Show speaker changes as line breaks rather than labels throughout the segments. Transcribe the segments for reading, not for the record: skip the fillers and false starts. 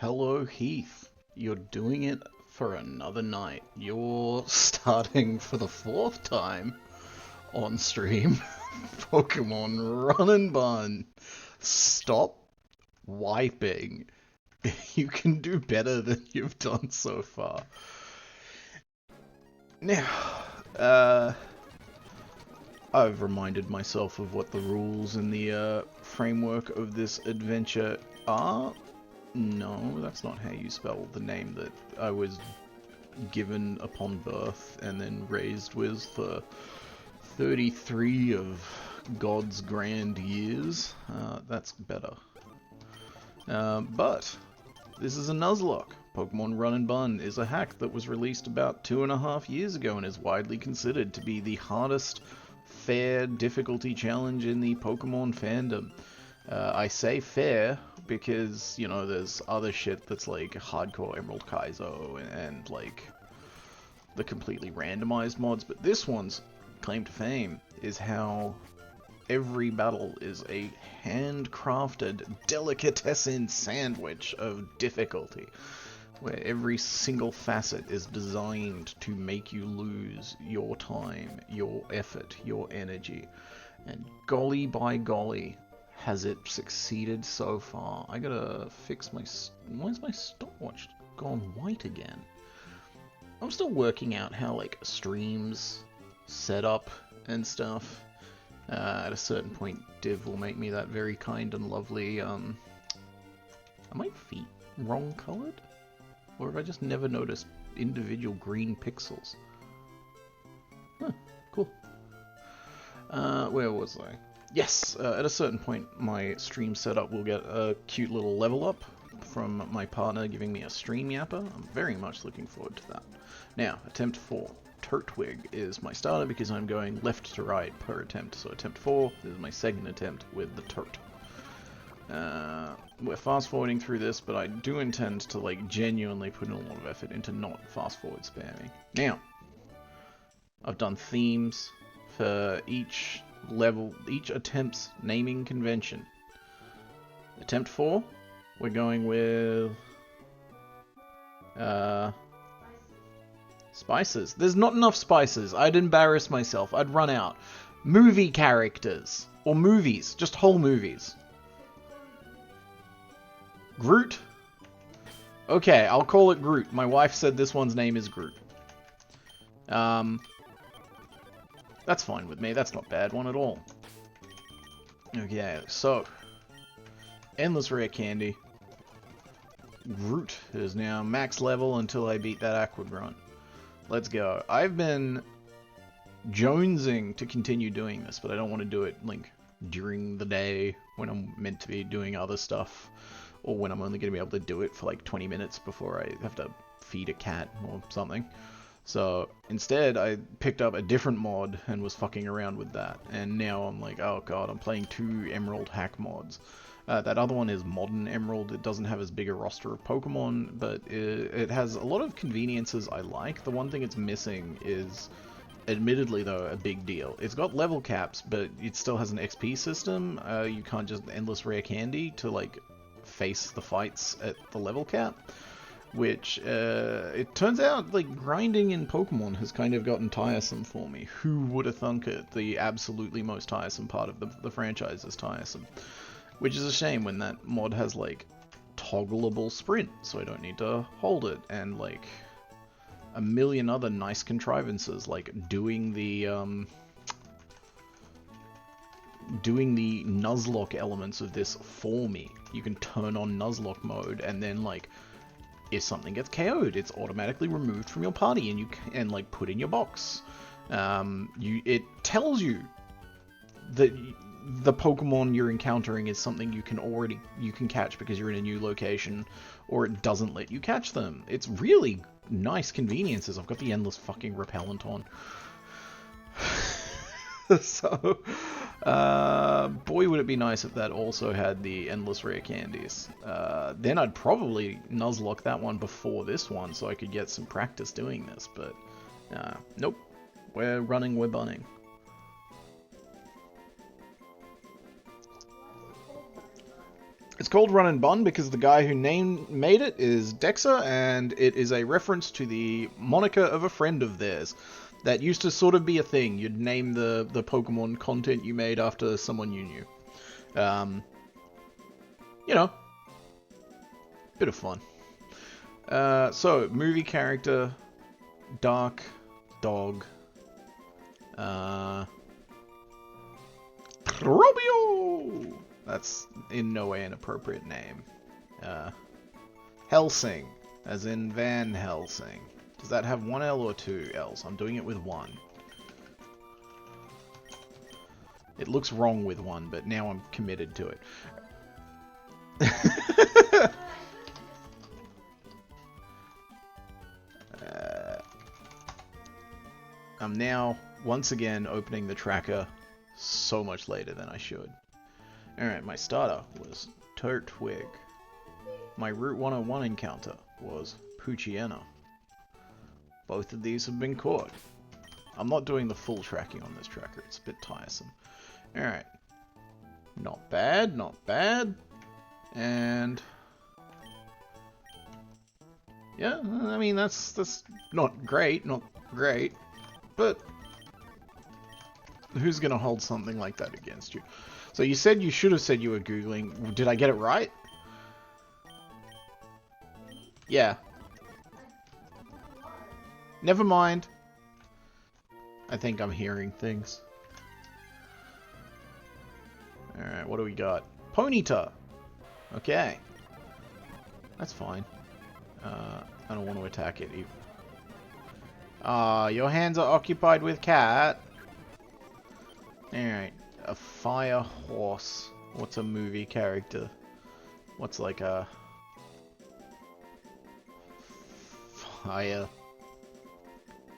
Hello, Heath. You're doing it for another night. You're starting for the fourth time on stream Pokemon Run and Bun. Stop wiping. You can do better than you've done so far. Now, uh, I've reminded myself of what the rules in the framework of this adventure are. No, that's not how you spell the name that I was given upon birth and then raised with for 33 of God's grand years. That's better. But this is a Nuzlocke. Pokemon Run and Bun is a hack that was released about 2.5 years ago and is widely considered to be the hardest fair difficulty challenge in the Pokemon fandom. I say fair because, you know, there's other shit that's like hardcore Emerald Kaizo and like the completely randomized mods, but this one's claim to fame is how every battle is a handcrafted delicatessen sandwich of difficulty, where every single facet is designed to make you lose your time, your effort, your energy. And golly by golly, has it succeeded so far. I gotta fix my... Why is my stopwatch gone white again? I'm still working out how, like, streams set up and stuff. At a certain point, Div will make me that very kind and lovely, Are my feet wrong colored? Or have I just never noticed individual green pixels? Huh, cool. Where was I? Yes, at a certain point, my stream setup will get a cute little level up from my partner giving me a stream yapper. I'm very much looking forward to that. Now, attempt 4. Turtwig is my starter because I'm going left to right per attempt. So attempt 4 this is my second attempt with the Turt. We're fast forwarding through this, but I do intend to like genuinely put in a lot of effort into not fast forward spamming. Now, I've done themes for each level, each attempt's naming convention. Attempt 4, we're going with spices. There's not enough spices. I'd embarrass myself. I'd run out. Movie characters. Or movies. Just whole movies. Groot? Okay, I'll call it Groot. My wife said this one's name is Groot. That's fine with me. That's not a bad one at all. Okay, so... Endless Rare Candy. Groot is now max level until I beat that Aqua Grunt. Let's go. I've been jonesing to continue doing this, but I don't want to do it like during the day when I'm meant to be doing other stuff, or when I'm only going to be able to do it for like 20 minutes before I have to feed a cat or something. So instead, I picked up a different mod and was fucking around with that, and now I'm like, oh god, I'm playing 2 Emerald hack mods. That other one is Modern Emerald. It doesn't have as big a roster of Pokemon, but it has a lot of conveniences I like. The one thing it's missing is, admittedly though, a big deal. It's got level caps, but it still has an XP system. You can't just endless rare candy to like face the fights at the level cap. Which, it turns out, like, grinding in Pokemon has kind of gotten tiresome for me. Who would have thunk it? The absolutely most tiresome part of the franchise is tiresome. Which is a shame when that mod has, like, toggleable sprint, so I don't need to hold it, and, like, a million other nice contrivances, like doing the Nuzlocke elements of this for me. You can turn on Nuzlocke mode, and then, like, if something gets KO'd, it's automatically removed from your party, and you can like put in your box. It tells you that the Pokemon you're encountering is something you can catch because you're in a new location, or it doesn't let you catch them. It's really nice conveniences. I've got the endless fucking repellent on. So, boy would it be nice if that also had the endless rare candies. Then I'd probably Nuzlocke that one before this one so I could get some practice doing this, but nope. We're running, we're bunning. It's called Run and Bun because the guy who made it is Dexa, and it is a reference to the moniker of a friend of theirs. That used to sort of be a thing. You'd name the Pokemon content you made after someone you knew. You know, bit of fun. So, movie character, Dark Dog, Robio! That's in no way an appropriate name. Helsing, as in Van Helsing. Does that have one L or two L's? I'm doing it with one. It looks wrong with one, but now I'm committed to it. I'm now, once again, opening the tracker so much later than I should. Alright, my starter was Turtwig. My Route 101 encounter was Poochyena. Both of these have been caught. I'm not doing the full tracking on this tracker, it's a bit tiresome. Alright. Not bad, not bad. And... yeah, I mean, that's not great, but who's gonna hold something like that against you? So you said you should have said you were Googling. Did I get it right? Yeah. Never mind. I think I'm hearing things. Alright, what do we got? Ponyta! Okay. That's fine. I don't want to attack it. Your hands are occupied with cat. Alright. A fire horse. What's a movie character? What's like a... fire...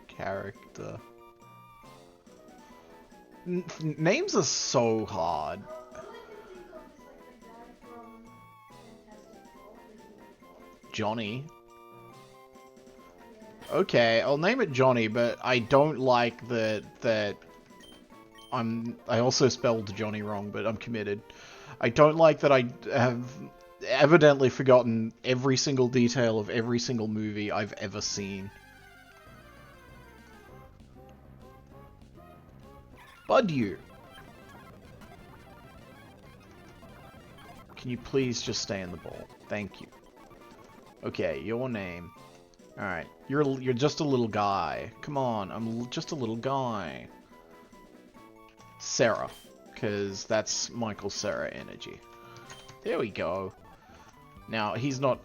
character? Names are so hard. Johnny. Okay, I'll name it Johnny, but I don't like that I also spelled Johnny wrong, but I'm committed. I don't like that I have evidently forgotten every single detail of every single movie I've ever seen. Budew. Can you please just stay in the bowl? Thank you. Okay, your name. Alright, you're just a little guy. Come on, I'm just a little guy. Sarah, because that's Michael Cera energy. There we go. Now, he's not...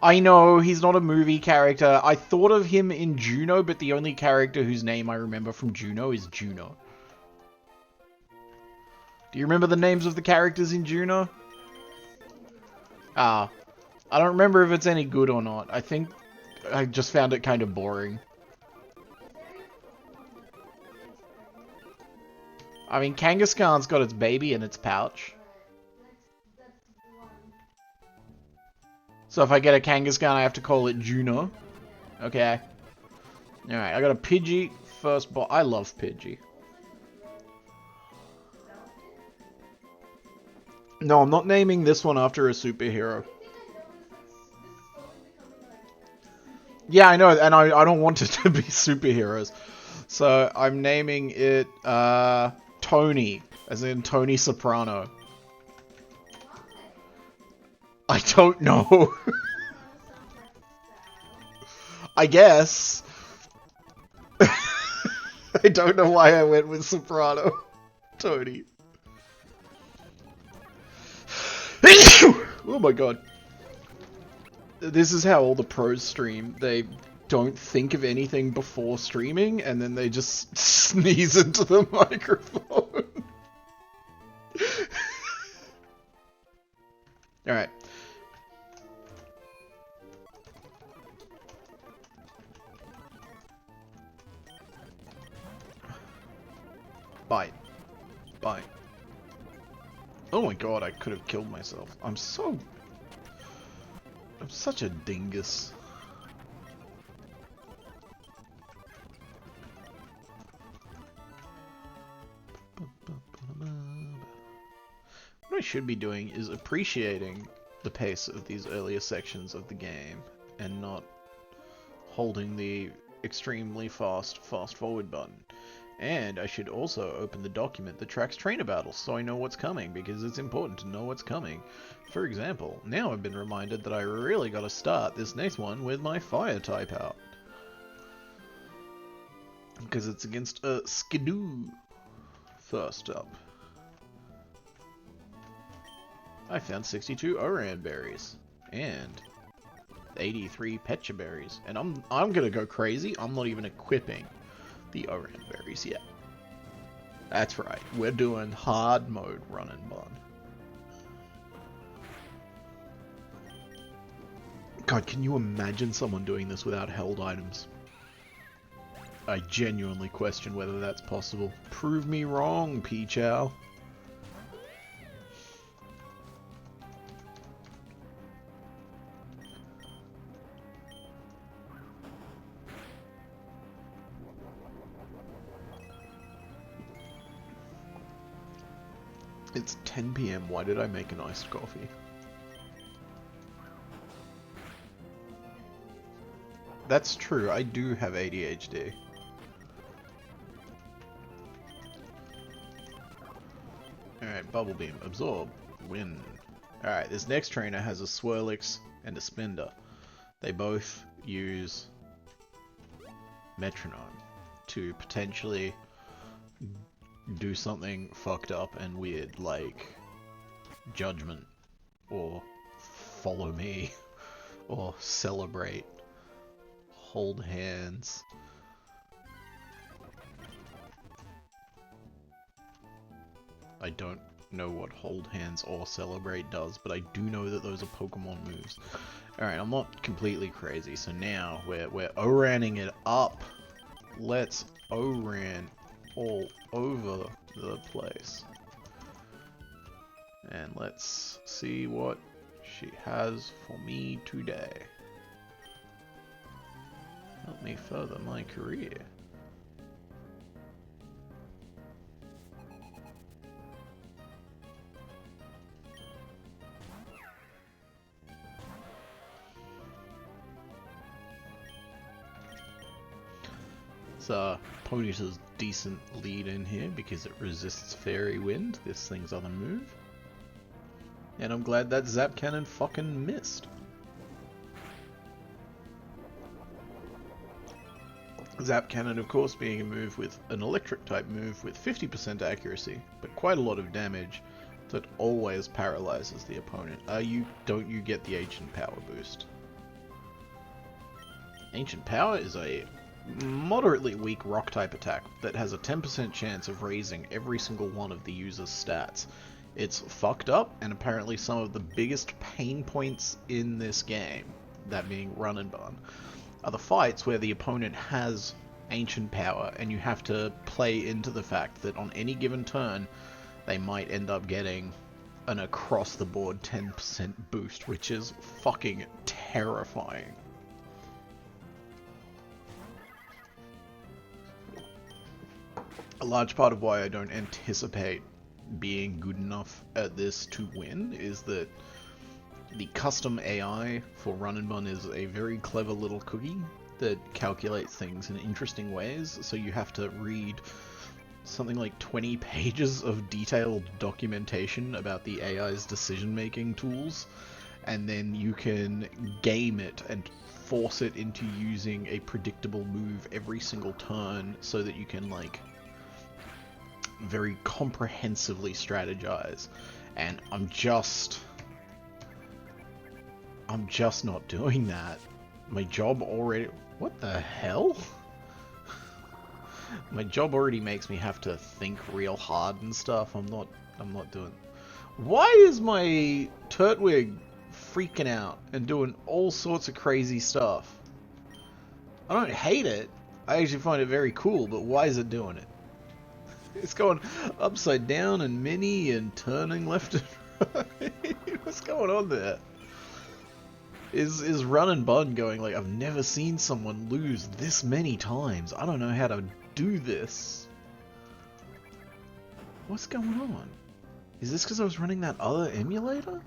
I know, he's not a movie character. I thought of him in Juno, but the only character whose name I remember from Juno is Juno. Do you remember the names of the characters in Juno? I don't remember if it's any good or not. I think I just found it kind of boring. I mean, Kangaskhan's got its baby in its pouch. So if I get a Kangaskhan, I have to call it Juno. Okay. Alright, I got a Pidgey first ball. I love Pidgey. No, I'm not naming this one after a superhero. Yeah, I know, and I don't want it to be superheroes. So I'm naming it Tony, as in Tony Soprano. I don't know. I guess. I don't know why I went with Soprano. Tony. Oh my god. This is how all the pros stream. They don't think of anything before streaming, and then they just sneeze into the microphone. Alright. Bite. Bite. Oh my god, I could have killed myself. I'm such a dingus. What do should be doing is appreciating the pace of these earlier sections of the game and not holding the extremely fast forward button. And I should also open the document that tracks trainer battles so I know what's coming, because it's important to know what's coming. For example, now I've been reminded that I really gotta start this next one with my fire type out. Because it's against a Skidoo. First up, I found 62 Oran berries and 83 Pecha berries, and I'm gonna go crazy. I'm not even equipping the Oran berries yet. That's right, we're doing hard mode run and bun. God, can you imagine someone doing this without held items? I genuinely question whether that's possible. Prove me wrong, Pichao. It's 10 PM, why did I make an iced coffee? That's true, I do have ADHD. Alright, Bubble Beam, Absorb, Win. Alright, this next trainer has a Swirlix and a Spinda. They both use Metronome to potentially do something fucked up and weird, like Judgment, or Follow Me, or Celebrate, Hold Hands. I don't know what Hold Hands or Celebrate does, but I do know that those are Pokemon moves. Alright, I'm not completely crazy, so now we're O-ranning it up. Let's O-ran all over the place. And let's see what she has for me today. Help me further my career. So Ponyta's decent lead in here because it resists Fairy Wind, this thing's other move. And I'm glad that Zap Cannon fucking missed. Zap Cannon, of course, being a move with an electric type move with 50% accuracy, but quite a lot of damage that always paralyzes the opponent. Don't you get the Ancient Power boost? Ancient Power is a moderately weak rock type attack that has a 10% chance of raising every single one of the user's stats. It's fucked up, and apparently some of the biggest pain points in this game, that being run and bun, are the fights where the opponent has Ancient Power and you have to play into the fact that on any given turn they might end up getting an across the board 10% boost, which is fucking terrifying. A large part of why I don't anticipate being good enough at this to win is that the custom AI for Run and Bun is a very clever little cookie that calculates things in interesting ways, so you have to read something like 20 pages of detailed documentation about the AI's decision-making tools, and then you can game it and force it into using a predictable move every single turn so that you can, like, very comprehensively strategize. And I'm just not doing that. My job already... What the hell? My job already makes me have to think real hard and stuff. I'm not doing... Why is my Turtwig freaking out and doing all sorts of crazy stuff? I don't hate it. I actually find it very cool, but why is it doing it? It's going upside down and mini and turning left and right. What's going on there? Is Run and Bun going like, I've never seen someone lose this many times. I don't know how to do this. What's going on? Is this because I was running that other emulator?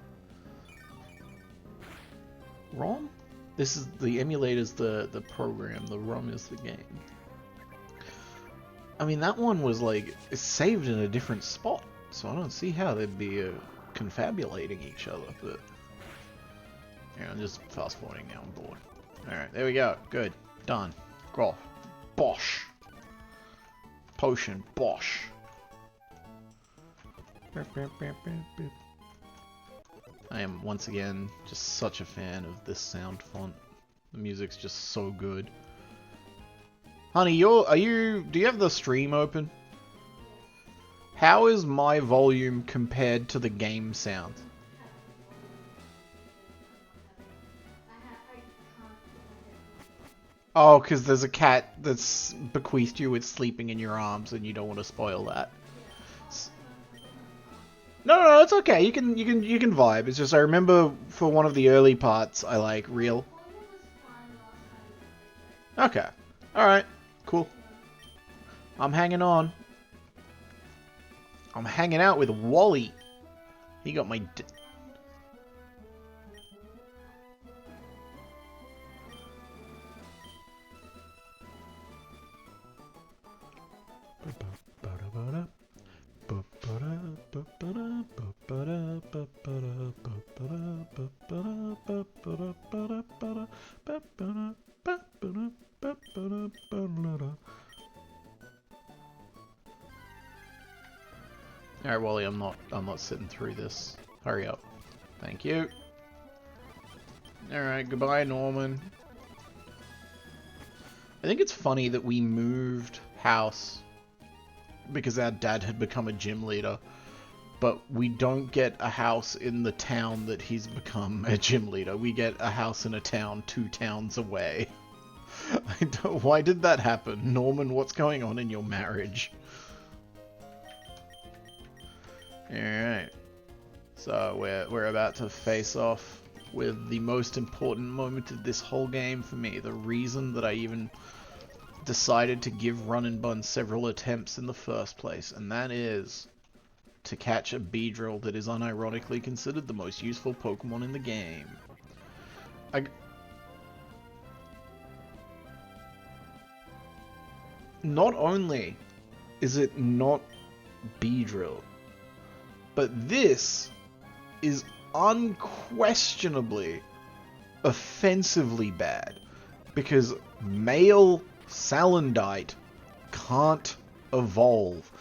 ROM? This is the emulator's the program, the ROM is the game. I mean, that one was like it's saved in a different spot, so I don't see how they'd be confabulating each other. But yeah, I'm just fast forwarding now. I'm bored. All right, there we go. Good, done. Groff, Bosch, potion, Bosch. I am once again just such a fan of this sound font. The music's just so good. Honey, do you have the stream open? How is my volume compared to the game sound? Oh, because there's a cat that's bequeathed you with sleeping in your arms and you don't want to spoil that. No, it's okay. You can vibe. It's just I remember for one of the early parts I like real. Okay. Alright. Cool. I'm hanging on. I'm hanging out with Wally. He got my Alright, Wally, I'm not sitting through this. Hurry up. Thank you. Alright, goodbye, Norman. I think it's funny that we moved house because our dad had become a gym leader, but we don't get a house in the town that he's become a gym leader. We get a house in a town 2 towns away. Why did that happen? Norman, what's going on in your marriage? Alright. So we're about to face off with the most important moment of this whole game for me. The reason that I even decided to give Run and Bun several attempts in the first place, and that is to catch a Beedrill that is unironically considered the most useful Pokemon in the game. Not only is it not Beedrill, but this is unquestionably offensively bad, because male Salandite can't evolve.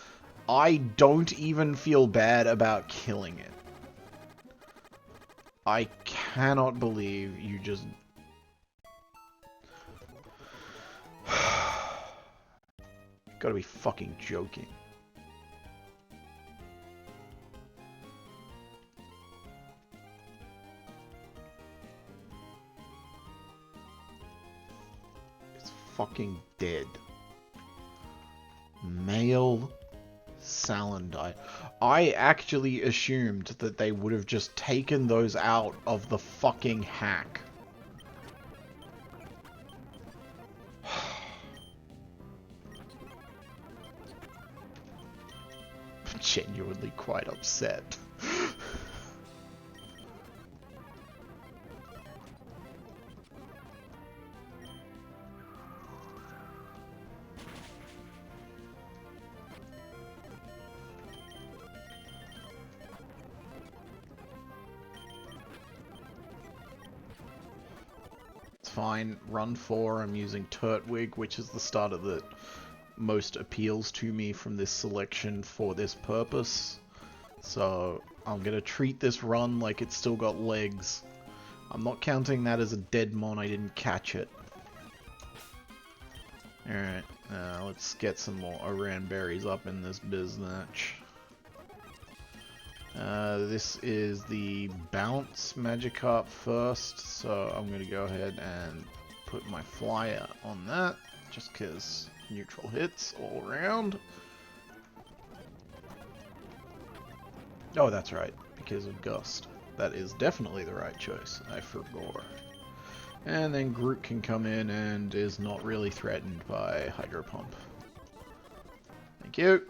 I don't even feel bad about killing it. I cannot believe you just... Gotta be fucking joking. It's fucking dead. Male Salandite. I actually assumed that they would have just taken those out of the fucking hack. Genuinely quite upset. Fine. Run 4, I'm using Turtwig, which is the starter that most appeals to me from this selection for this purpose. So I'm gonna treat this run like it's still got legs. I'm not counting that as a dead mon, I didn't catch it. Alright, let's get some more Oran berries up in this biznatch. This is the Bounce Magikarp first, so I'm going to go ahead and put my flyer on that, just because neutral hits all around. Oh, that's right, because of Gust. That is definitely the right choice, I forgot. And then Groot can come in and is not really threatened by Hydro Pump. Thank you.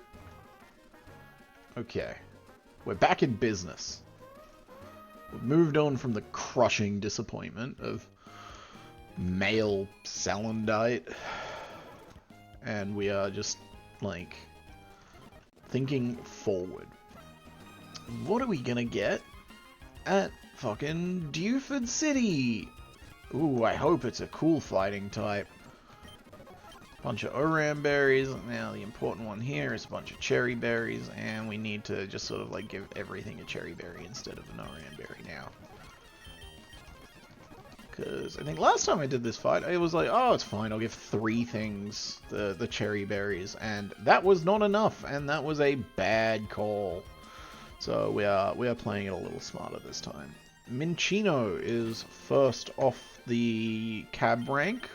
Okay. We're back in business. We've moved on from the crushing disappointment of male Salandite. And we are just, like, thinking forward. What are we gonna get at fucking Dewford City? Ooh, I hope it's a cool fighting type. Bunch of Oran berries. Now the important one here is a bunch of cherry berries, and we need to just sort of like give everything a cherry berry instead of an Oran berry now. Because I think last time I did this fight, it was like, oh, it's fine, I'll give 3 things the cherry berries, and that was not enough, and that was a bad call. So we are playing it a little smarter this time. Minccino is first off the cab rank.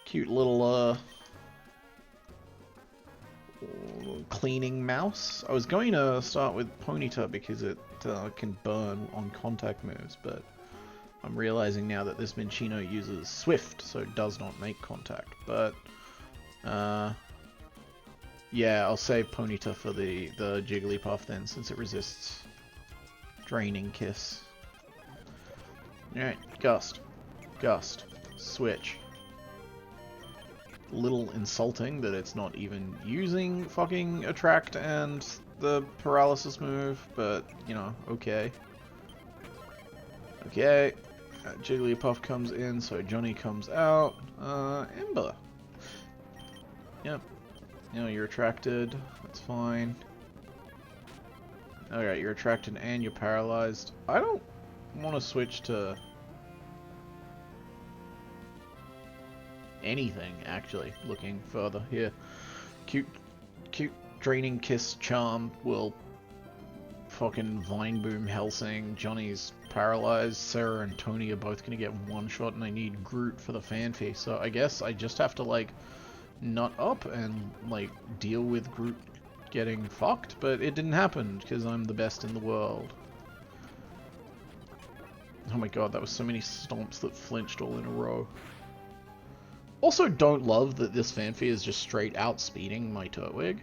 Cute little cleaning mouse. I was going to start with Ponyta because it can burn on contact moves, but I'm realizing now that this Minccino uses Swift, so it does not make contact. But yeah, I'll save Ponyta for the Jigglypuff then, since it resists Draining Kiss. Alright, Gust. Gust. Switch. Little insulting that it's not even using fucking Attract and the Paralysis move, but, you know, okay. Okay. Jigglypuff comes in, so Johnny comes out. Ember. Yep. You know, you're attracted. That's fine. Alright, you're attracted and you're paralyzed. I don't want to switch to anything, actually, looking further here. Cute Draining Kiss Charm will fucking Vine Boom Helsing. Johnny's paralyzed. Sarah and Tony are both gonna get one shot, and I need Groot for the Fanfy. So I guess I just have to, like, nut up and, like, deal with Groot getting fucked, but it didn't happen because I'm the best in the world. Oh my god, that was so many stomps that flinched all in a row. Also, don't love that this Fanfy is just straight out speeding my Turtwig.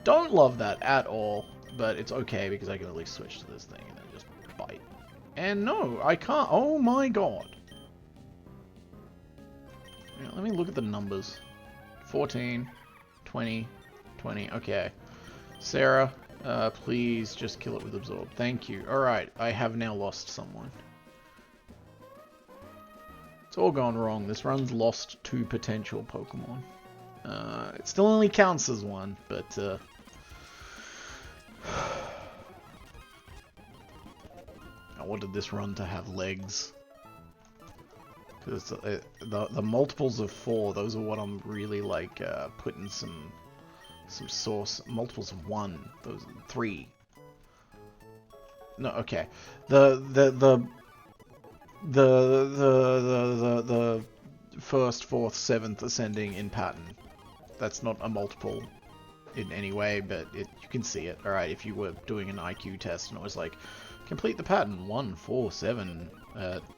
Don't love that at all, but it's okay because I can at least switch to this thing and then just bite. And no, I can't. Oh my god. Yeah, let me look at the numbers. 14, 20, 20. Okay. Sarah, please just kill it with Absorb. Thank you. Alright, I have now lost someone. It's all gone wrong. This run's lost 2 potential Pokemon. It still only counts as 1, but I wanted this run to have legs. Because the multiples of 4, those are what I'm really like putting some sauce. Multiples of 1, those 3. No, okay. The first, fourth, seventh ascending in pattern. That's not a multiple in any way, but you can see it. Alright, if you were doing an IQ test and it was like, complete the pattern, 1, 4, 7,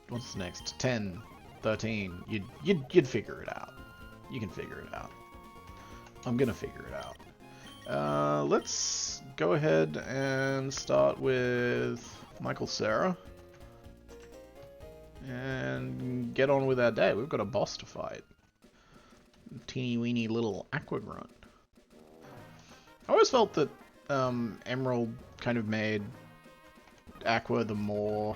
what's next, 10, 13, you'd figure it out. You can figure it out. I'm gonna figure it out. Let's go ahead and start with Michael Sarah. And get on with our day. We've got a boss to fight. Teeny weeny little Aqua Grunt. I always felt that Emerald kind of made Aqua the more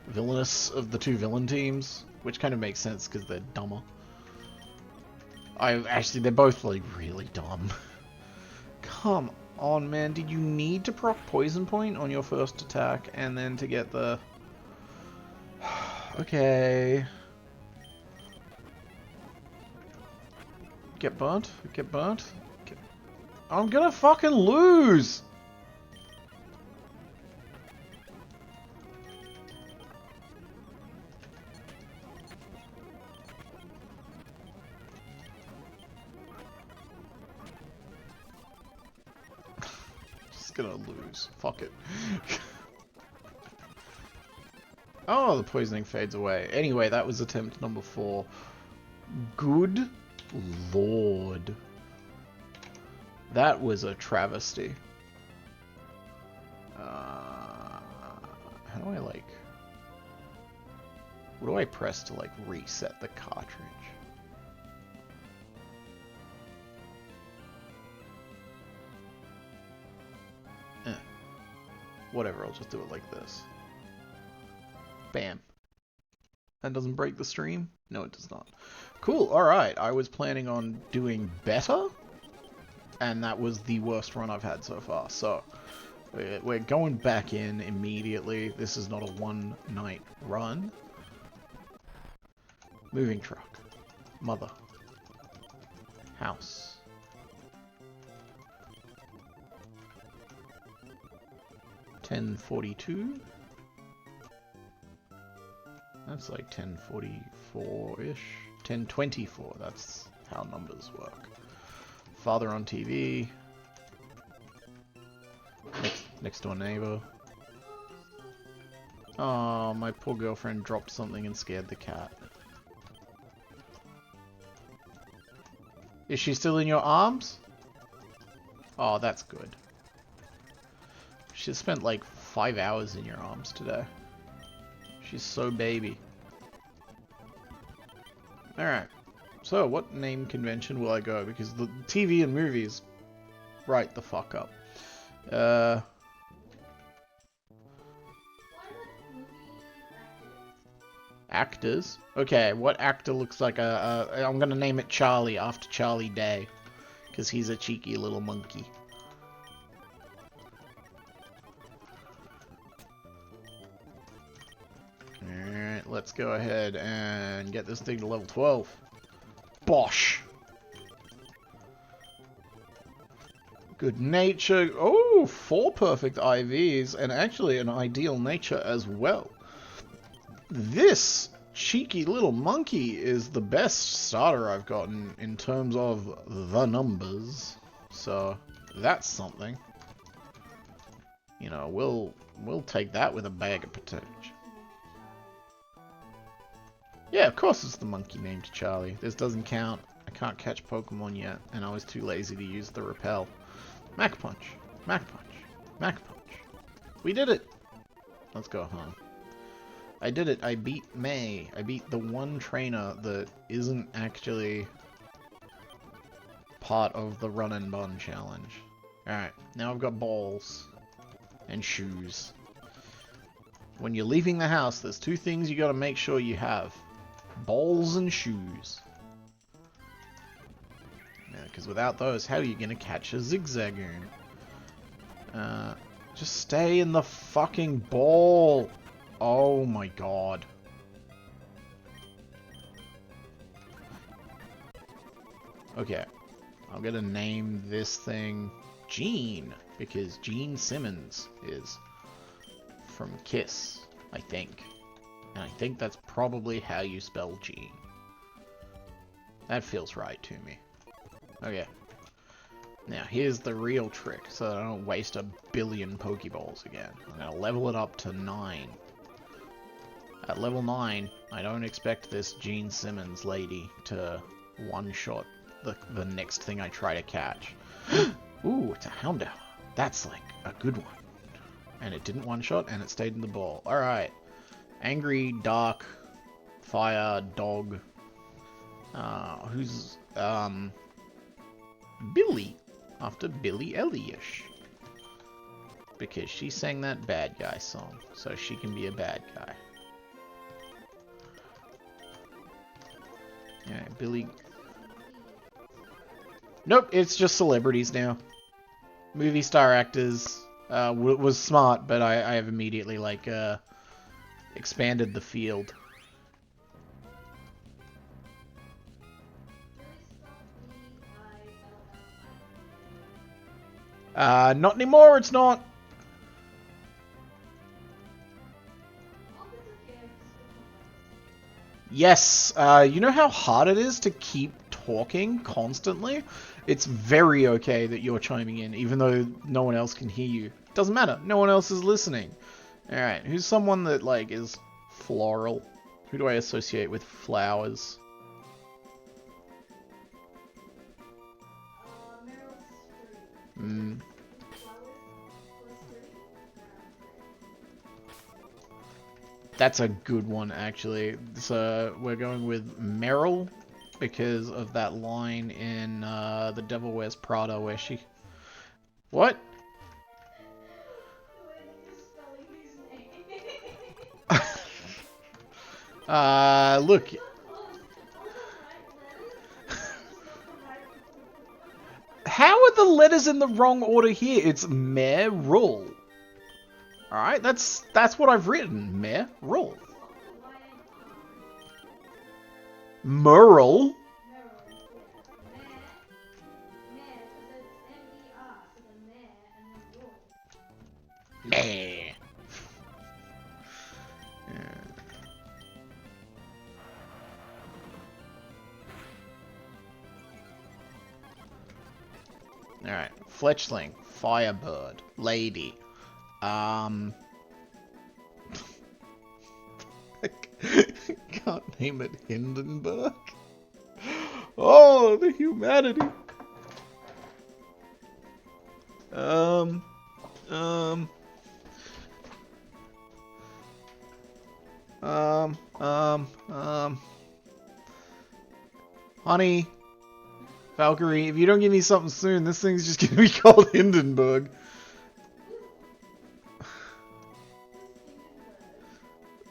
villainous of the 2 villain teams, which kind of makes sense because they're dumber. They're both like really dumb. Come on, man. Did you need to proc Poison Point on your first attack and then to get the... Okay. Get burnt? Get burnt? I'm gonna fucking lose! Just gonna lose. Fuck it. Oh, the poisoning fades away. Anyway, that was attempt number 4. Good lord. That was a travesty. How do I, like... What do I press to, like, reset the cartridge? Whatever, I'll just do it like this. Bam. That doesn't break the stream? No, it does not. Cool, alright. I was planning on doing better, and that was the worst run I've had so far. So, we're going back in immediately. This is not a one-night run. Moving truck. Mother. House. $10.42. That's like 10.44-ish. 10.24, that's how numbers work. Father on TV. Next door neighbor. Oh, my poor girlfriend dropped something and scared the cat. Is she still in your arms? Oh, that's good. She spent like 5 hours in your arms today. She's so baby. Alright. So, what name convention will I go? Because the TV and movies right the fuck up. Actors? Okay, what actor looks like I'm gonna name it Charlie after Charlie Day. Because he's a cheeky little monkey. Alright, let's go ahead and get this thing to level 12. Bosh! Good nature. Oh, 4 perfect IVs, and actually an ideal nature as well. This cheeky little monkey is the best starter I've gotten in terms of the numbers. So, that's something. You know, we'll take that with a bag of potatoes. Yeah, of course it's the monkey named Charlie. This doesn't count. I can't catch Pokemon yet, and I was too lazy to use the repel. Mac Punch. Mac Punch. Mac Punch. We did it! Let's go home. I did it. I beat May. I beat the one trainer that isn't actually part of the Run and Bun challenge. Alright, now I've got balls. And shoes. When you're leaving the house, there's 2 things you gotta make sure you have. Balls and shoes. Yeah, because without those, how are you gonna catch a Zigzagoon? Just stay in the fucking ball! Oh my god. Okay. I'm gonna name this thing Gene, because Gene Simmons is from Kiss, I think. And I think that's probably how you spell Gene. That feels right to me. Okay. Now, here's the real trick, so that I don't waste a billion Pokeballs again. I'm gonna level it up to 9. At level 9, I don't expect this Gene Simmons lady to one-shot the next thing I try to catch. Ooh, it's a Houndour. That's like a good one. And it didn't one-shot, and it stayed in the ball. Alright. Angry, dark, fire, dog. Who's, Billy. After Billy Elliot. Because she sang that bad guy song, so she can be a bad guy. Yeah, Billy... Nope, it's just celebrities now. Movie star actors. Was smart, but I have immediately, like, expanded the field. Not anymore, it's not! Yes, you know how hard it is to keep talking constantly? It's very okay that you're chiming in, even though no one else can hear you. Doesn't matter, no one else is listening. Alright, who's someone that, like, is floral? Who do I associate with flowers? Mm. That's a good one, actually. So we're going with Meryl because of that line in The Devil Wears Prada where she... What? Look. How are the letters in the wrong order here? It's Meryl. Alright, that's what I've written. Meryl. Merle? Meh. Alright, Fletchling, Firebird, Lady. Can't name it Hindenburg. Oh, the humanity. Honey, Valkyrie, if you don't give me something soon, this thing's just gonna be called Hindenburg.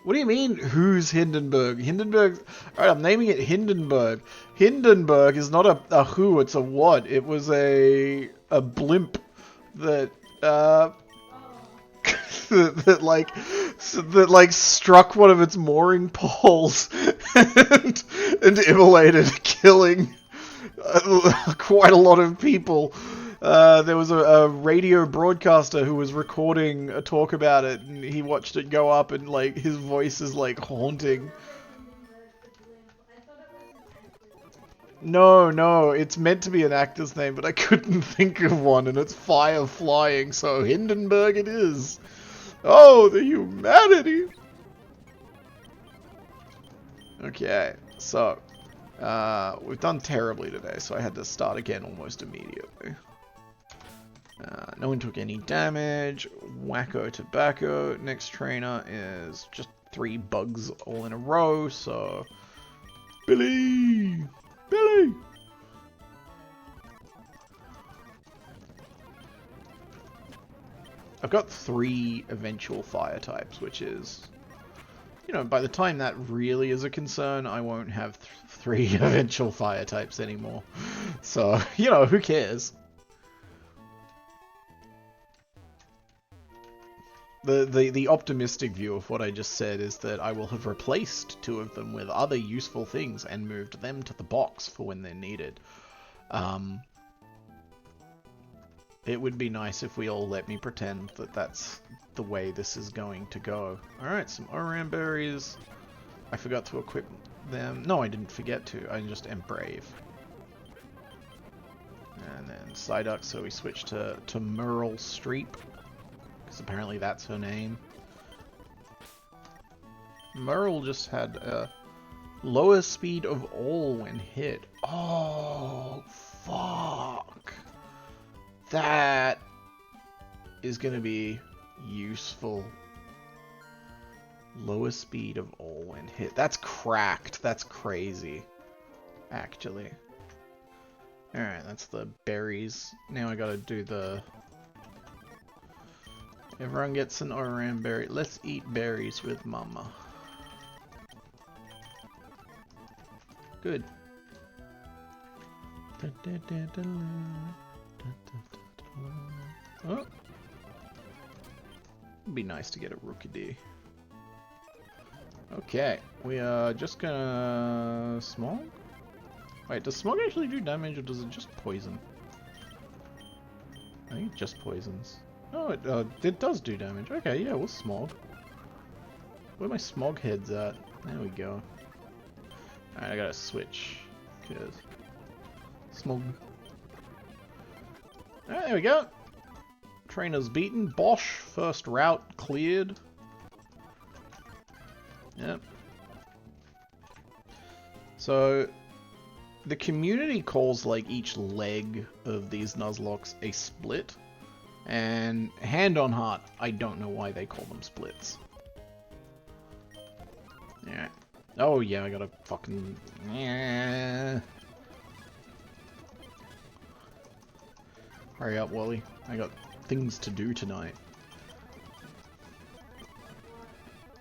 What do you mean, who's Hindenburg? Hindenburg... Alright, I'm naming it Hindenburg. Hindenburg is not a who, it's a what. It was a blimp that, that struck one of its mooring poles and immolated, killing quite a lot of people. There was a radio broadcaster who was recording a talk about it, and he watched it go up, and like his voice is like haunting. No, it's meant to be an actor's name, but I couldn't think of one, and it's fire flying, so Hindenburg it is. Oh, the humanity! Okay, so, we've done terribly today, so I had to start again almost immediately. No one took any damage. Wacko Tobacco. Next trainer is just 3 bugs all in a row, so... Billy! Billy! I've got 3 eventual fire types, which is... You know, by the time that really is a concern, I won't have 3 eventual fire types anymore. So, you know, who cares? The optimistic view of what I just said is that I will have replaced 2 of them with other useful things and moved them to the box for when they're needed. It would be nice if we all let me pretend that that's the way this is going to go. Alright, some Oran berries. I forgot to equip them. No, I didn't forget to. I just am brave. And then Psyduck, so we switch to Merle Streep. Because apparently that's her name. Merle just had a lower speed of all when hit. Oh, fuck. That is going to be useful. Lower speed of all when hit. That's cracked. That's crazy. Actually. Alright, that's the berries. Now I gotta do the... Everyone gets an Oran berry. Let's eat berries with Mama. Good. Oh. It'd be nice to get a Rookidee. Okay, we are just gonna... Smog? Wait, does Smog actually do damage or does it just poison? I think it just poisons. Oh, it does do damage. Okay, yeah, we'll Smog. Where are my Smog heads at? There we go. Alright, I gotta switch. Cause... Smog. Alright, there we go. Trainer's beaten. Bosch, first route cleared. Yep. So, the community calls like each leg of these Nuzlockes a split, and hand on heart, I don't know why they call them splits. Yeah. Oh yeah, I gotta fucking... Yeah. Hurry up, Wally. I got things to do tonight.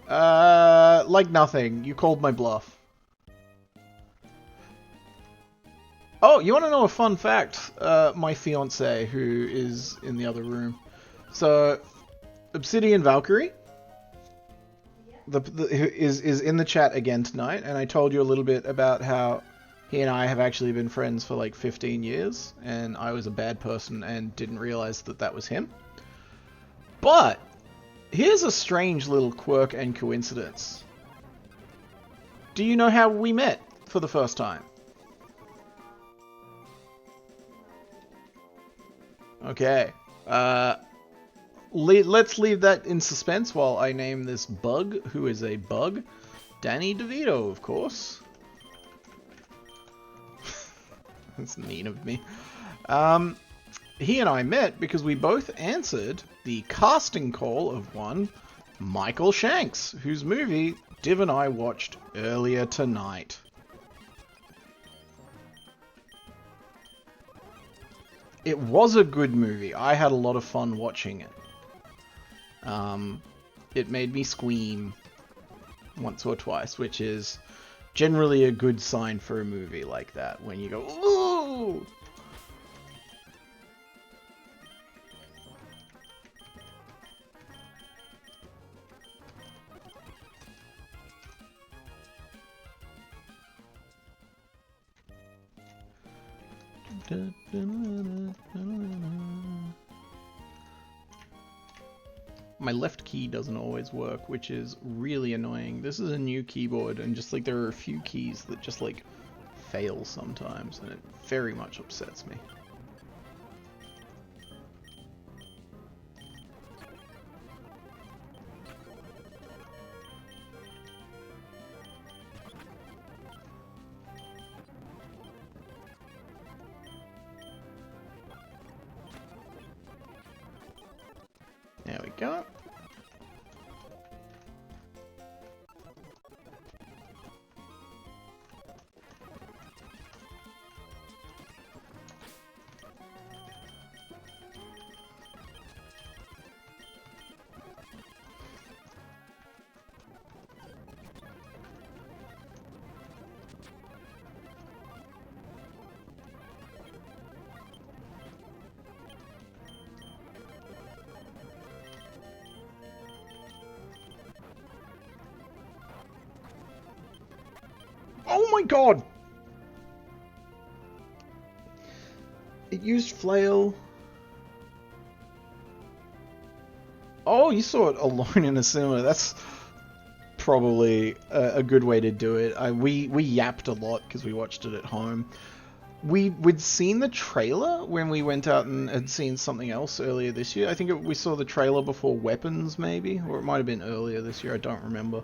Like nothing. You called my bluff. Oh, you want to know a fun fact? My fiance, who is in the other room. So, Obsidian Valkyrie is in the chat again tonight, and I told you a little bit about how he and I have actually been friends for like 15 years, and I was a bad person and didn't realize that that was him. But here's a strange little quirk and coincidence. Do you know how we met for the first time? Okay. Let's leave that in suspense while I name this bug, who is a bug. Danny DeVito, of course. That's mean of me. He and I met because we both answered the casting call of one Michael Shanks, whose movie Div and I watched earlier tonight. It was a good movie. I had a lot of fun watching it. It made me squeam once or twice, which is generally a good sign for a movie like that, when you go, ooh! My left key doesn't always work, which is really annoying. This is a new keyboard, and just like there are a few keys that just like fail sometimes, and it very much upsets me. There we go. Oh my god! It used flail. Oh, you saw it alone in a cinema. That's probably a good way to do it. We yapped a lot because we watched it at home. We'd seen the trailer when we went out and had seen something else earlier this year. I think we saw the trailer before Weapons, maybe, or it might have been earlier this year. I don't remember.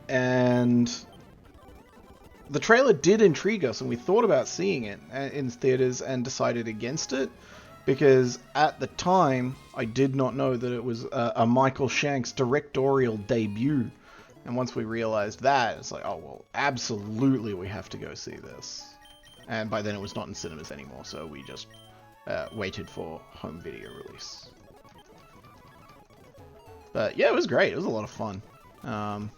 And the trailer did intrigue us, and we thought about seeing it in theaters and decided against it, because at the time I did not know that it was a Michael Shanks directorial debut. And once we realized that, it's like, oh well, absolutely we have to go see this. And by then it was not in cinemas anymore, so we just waited for home video release. But yeah, it was great. It was a lot of fun. Yeah.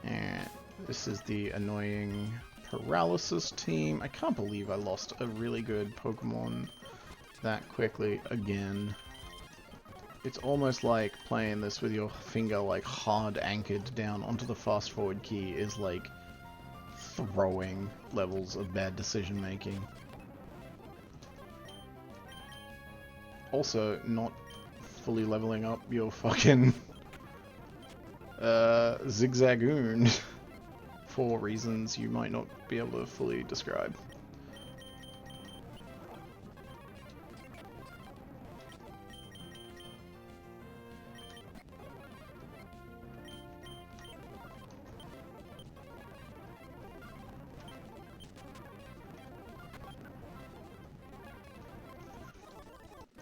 And this is the annoying paralysis team. I can't believe I lost a really good Pokemon that quickly again. It's almost like playing this with your finger like hard anchored down onto the fast forward key is like throwing levels of bad decision making. Also, not fully leveling up your fucking Zigzagoon for reasons you might not be able to fully describe.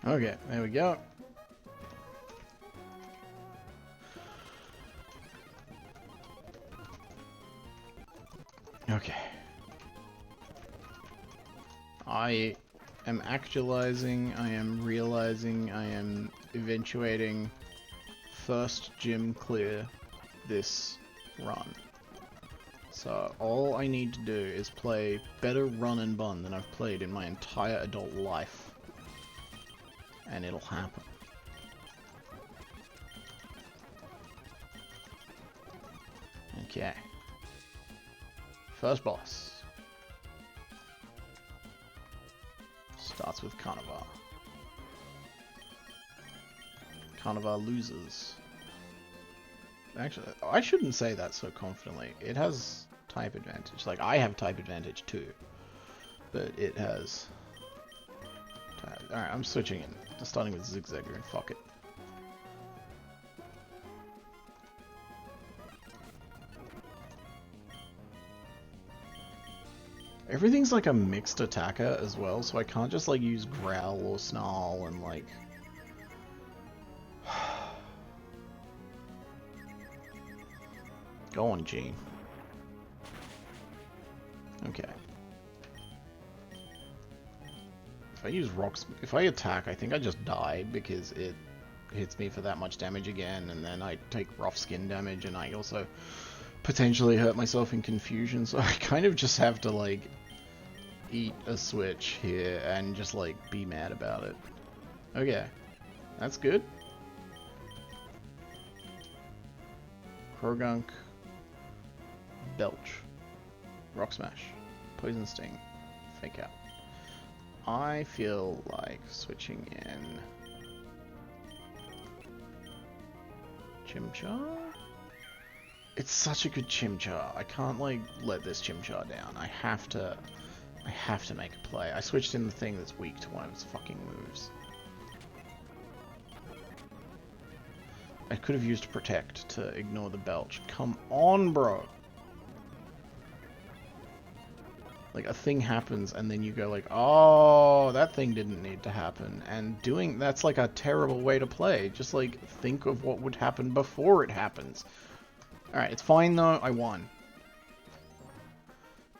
Okay, there we go. Okay. I am actualizing, I am realizing, I am eventuating first gym clear this run. So all I need to do is play better Run and Bun than I've played in my entire adult life. And it'll happen. Okay. First boss. Starts with Carnival. Carnival loses. Actually, I shouldn't say that so confidently. It has type advantage. Like, I have type advantage too. But it has... Alright, I'm switching in. Starting with Zigzagoon. Fuck it. Everything's like a mixed attacker as well, so I can't just like use Growl or Snarl and like... Go on, Gene. Okay. If I use rocks, if I attack, I think I just die because it hits me for that much damage again, and then I take rough skin damage, and I also potentially hurt myself in confusion, so I kind of just have to like eat a switch here and just like be mad about it. Okay, that's good. Krogunk, Belch, Rock Smash, Poison Sting, Fake Out. I feel like switching in Chimchar? It's such a good Chimchar. I can't like let this Chimchar down. I have to make a play. I switched in the thing that's weak to one of its fucking moves. I could have used Protect to ignore the Belch. Come on, bro! Like, a thing happens, and then you go like, oh, that thing didn't need to happen. And that's like a terrible way to play. Just like, think of what would happen before it happens. Alright, it's fine though, I won.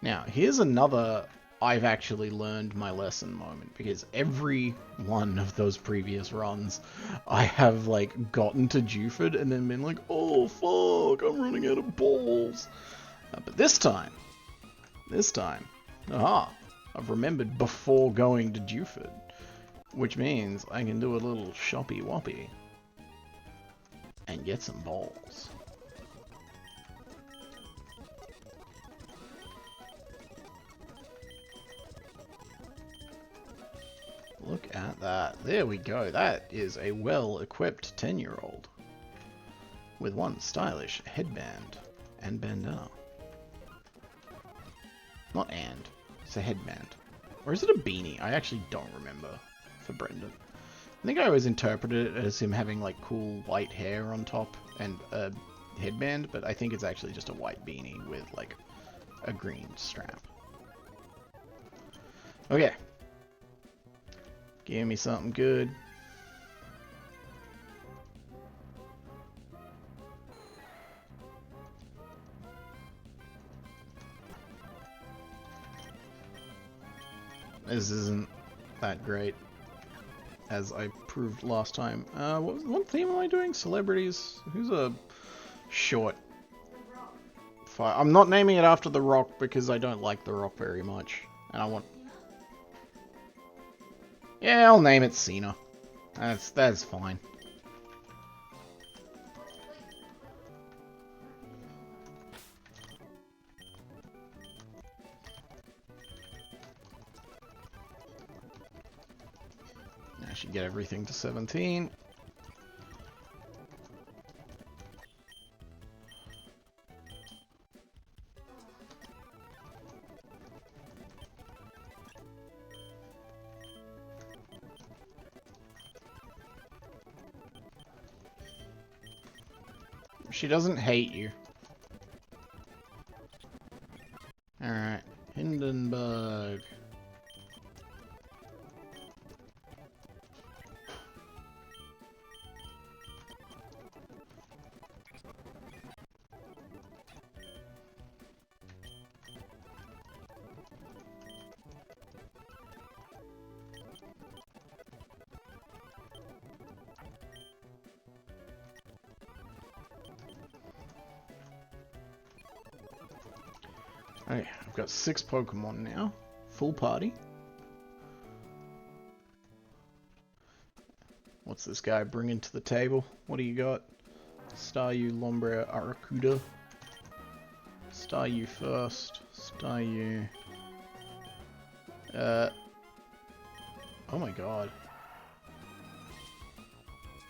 Now, here's another I've actually learned my lesson moment, because every one of those previous runs, I have like gotten to Dewford and then been like, oh fuck, I'm running out of balls. But this time, aha, I've remembered before going to Dewford, which means I can do a little shoppy woppy and get some balls. Look at that. There we go. That is a well-equipped 10-year-old with one stylish headband and bandana. Not and. It's a headband. Or is it a beanie? I actually don't remember for Brendan. I think I always interpreted it as him having like cool white hair on top and a headband, but I think it's actually just a white beanie with like a green strap. Okay. Give me something good. This isn't that great, as I proved last time. What theme am I doing? Celebrities? Who's a short? I'm not naming it after The Rock because I don't like The Rock very much, and I want... Yeah, I'll name it Cena. That's fine. I should get everything to 17. She doesn't hate you. Alright, Hindenburg. Okay, I've got 6 Pokemon now. Full party. What's this guy bringing to the table? What do you got? Staryu, Lombre, Arrokuda. Staryu first. Staryu. Oh my god.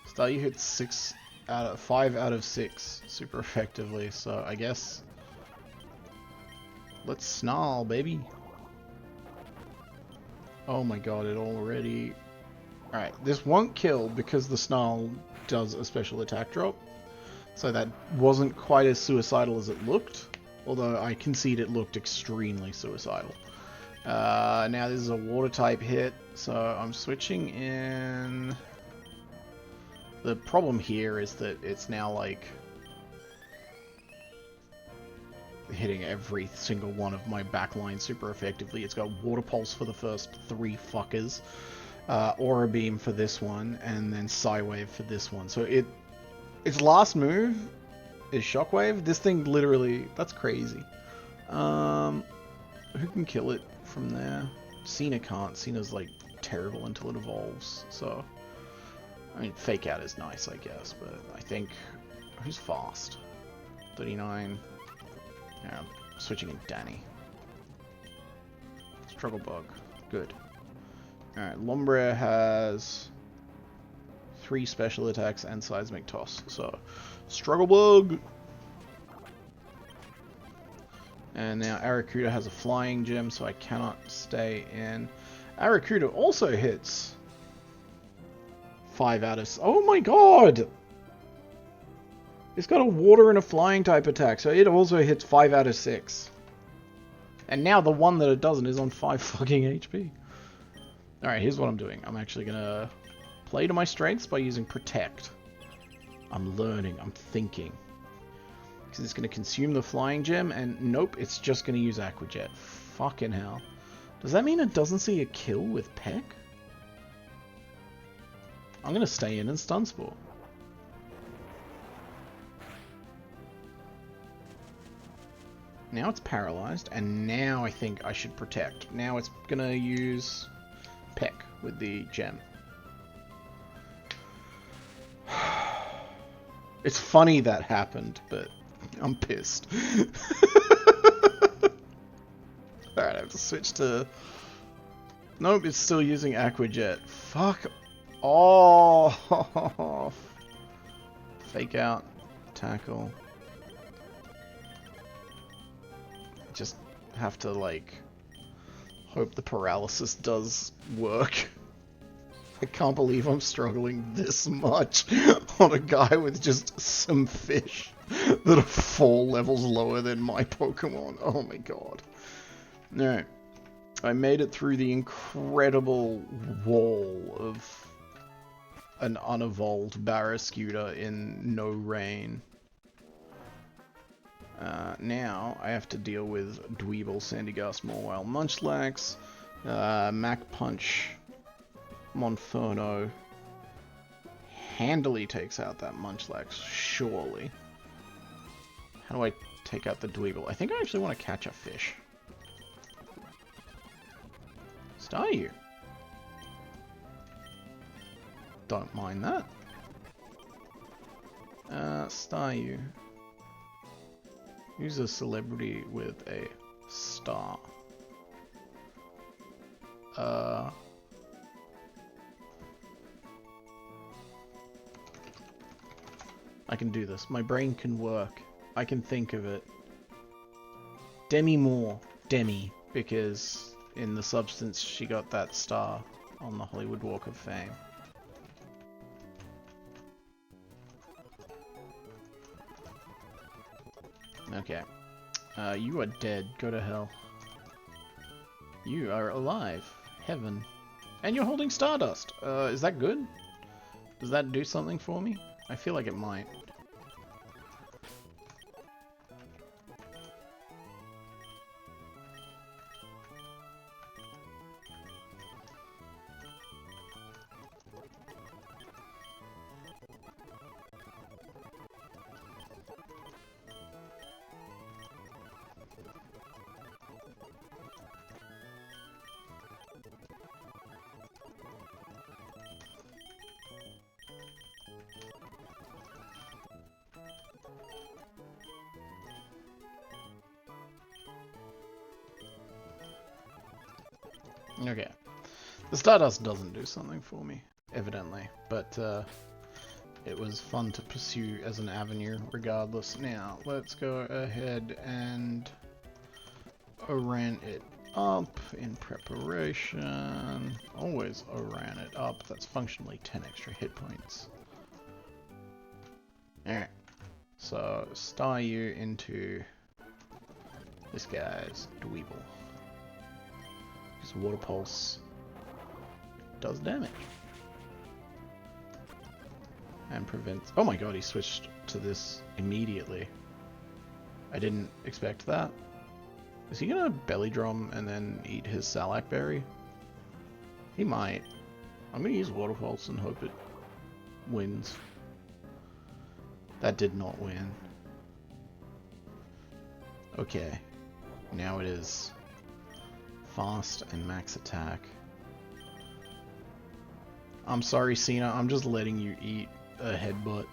Staryu hits 5 out of 6 super effectively, so I guess let's snarl, baby. Oh my god, it already... Alright, this won't kill because the snarl does a special attack drop. So that wasn't quite as suicidal as it looked. Although I concede it looked extremely suicidal. Now this is a water type hit, so I'm switching in... The problem here is that it's now like... hitting every single one of my backline super effectively. It's got Water Pulse for the first 3 fuckers. Aura Beam for this one, and then Psywave for this one. So its last move is Shockwave. This thing literally, that's crazy. Who can kill it from there? Cena can't. Cena's like terrible until it evolves. So, I mean, Fake Out is nice, I guess, but I think, who's fast? 39. Yeah, I'm switching in Danny. Struggle Bug. Good. Alright, Lombre has 3 special attacks and Seismic Toss, so Struggle Bug! And now Arrokuda has a Flying Gem, so I cannot stay in. Arrokuda also hits 5 out of... Oh my god! It's got a Water and a Flying type attack, so it also hits 5 out of 6. And now the one that it doesn't is on 5 fucking HP. Alright, here's what I'm doing. I'm actually gonna play to my strengths by using Protect. I'm learning, I'm thinking. Because it's gonna consume the Flying Gem, and nope, it's just gonna use Aqua Jet. Fucking hell. Does that mean it doesn't see a kill with Peck? I'm gonna stay in and Stun Spore. Now it's paralyzed, and now I think I should Protect. Now it's gonna use Peck with the gem. It's funny that happened, but I'm pissed. Alright, I have to switch to... Nope, it's still using Aqua Jet. Fuck off. Fake Out. Tackle. Just have to, like, hope the paralysis does work. I can't believe I'm struggling this much on a guy with just some fish that are 4 levels lower than my Pokemon. Oh my god. Alright. I made it through the incredible wall of an unevolved Barrascuda in no rain. Now I have to deal with Dweeble, Sandygast, Mawile, Munchlax, Mach Punch, Monferno. Handily takes out that Munchlax, surely. How do I take out the Dweeble? I think I actually want to catch a fish. Staryu. Don't mind that. Staryu. Who's a celebrity with a star? I can do this. My brain can work. I can think of it. Demi Moore. Demi. Because in the substance she got that star on the Hollywood Walk of Fame. Okay. You are dead. Go to hell. You are alive. Heaven. And you're holding Stardust. Is that good? Does that do something for me? I feel like it might.
Okay. The Stardust doesn't do something for me, evidently, but it was fun to pursue as an avenue regardless. Now, let's go ahead and Oran it up in preparation. Always Oran it up. That's functionally 10 extra hit points. Alright. So, star you into this guy's Dweeble. His Water Pulse does damage. And prevents... Oh my god, he switched to this immediately. I didn't expect that. Is he gonna belly drum and then eat his Salak berry? He might. I'm gonna use Water Pulse and hope it wins. That did not win. Okay. Now it is fast and max attack. I'm sorry, Cena. I'm just letting you eat a headbutt.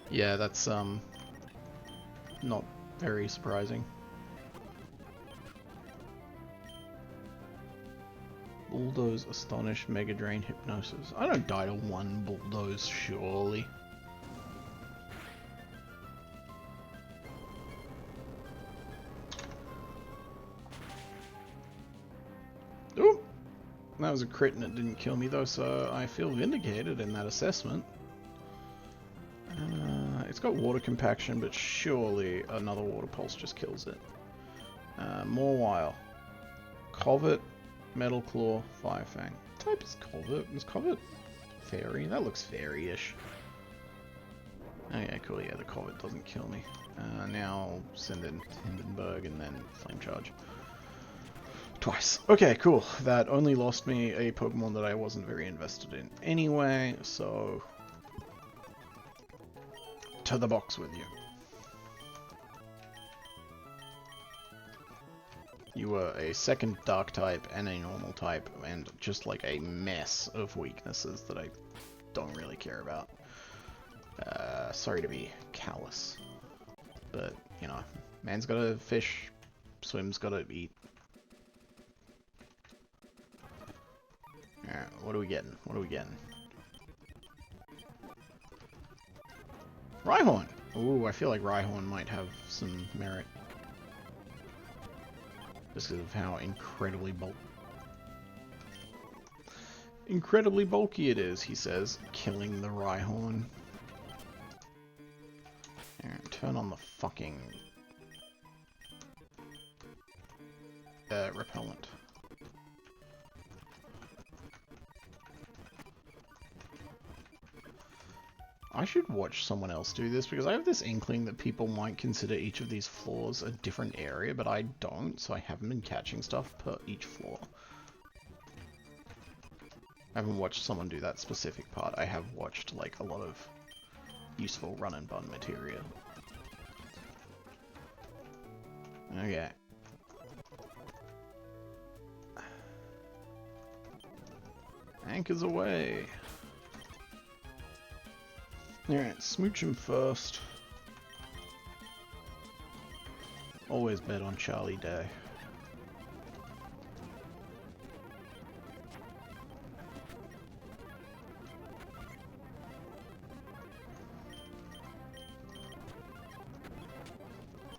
Yeah, that's not very surprising. Bulldoze, Astonish, Mega Drain, Hypnosis. I don't die to one Bulldoze, surely. Ooh! That was a crit and it didn't kill me though, so I feel vindicated in that assessment. It's got Water Compaction, but surely another Water Pulse just kills it. Mawile. Covet, Metal Claw, Fire Fang. What type is Covet? Is Covet fairy? That looks fairy-ish. Okay, cool, yeah, the Covet doesn't kill me. Now I'll send in Hindenburg and then Flame Charge. Twice. Okay, cool. That only lost me a Pokemon that I wasn't very invested in anyway, so... to the box with you. You were a second Dark type and a normal type, and just like a mess of weaknesses that I don't really care about. Sorry to be callous, but, you know, man's gotta fish, swim's gotta eat. Alright, what are we getting? What are we getting? Rhyhorn! Ooh, I feel like Rhyhorn might have some merit. Just because of how incredibly bulky it is, he says, killing the Rhyhorn. Alright, turn on the fucking... repellent. I should watch someone else do this, because I have this inkling that people might consider each of these floors a different area, but I don't, so I haven't been catching stuff per each floor. I haven't watched someone do that specific part. I have watched, like, a lot of useful run and bun material. Okay. Anchors away. Alright, smooch him first. Always bet on Charlie Day.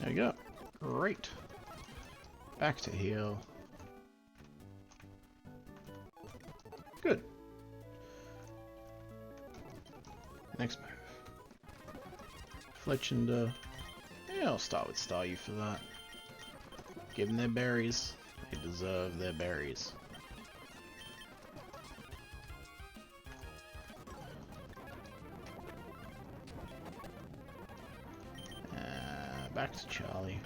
There you go. Great. Back to heal. Good. Next move. Fletchinder. Yeah, I'll start with Staryu for that. Give them their berries. They deserve their berries. Back to Charlie.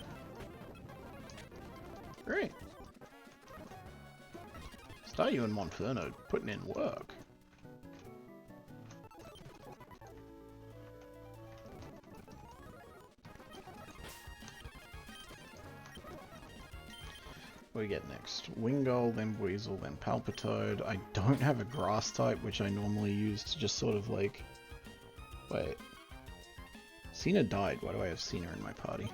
Great. Staryu and Monferno putting in work. What do we get next? Wingull, then Weasel, then Palpitoad. I don't have a grass type, which I normally use to just sort of like... Wait. Cena died. Why do I have Cena in my party?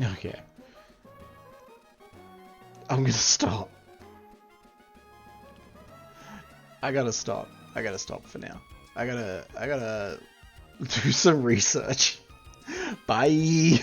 Okay. I'm gonna stop. I gotta stop. I gotta stop for now. I gotta do some research. Bye.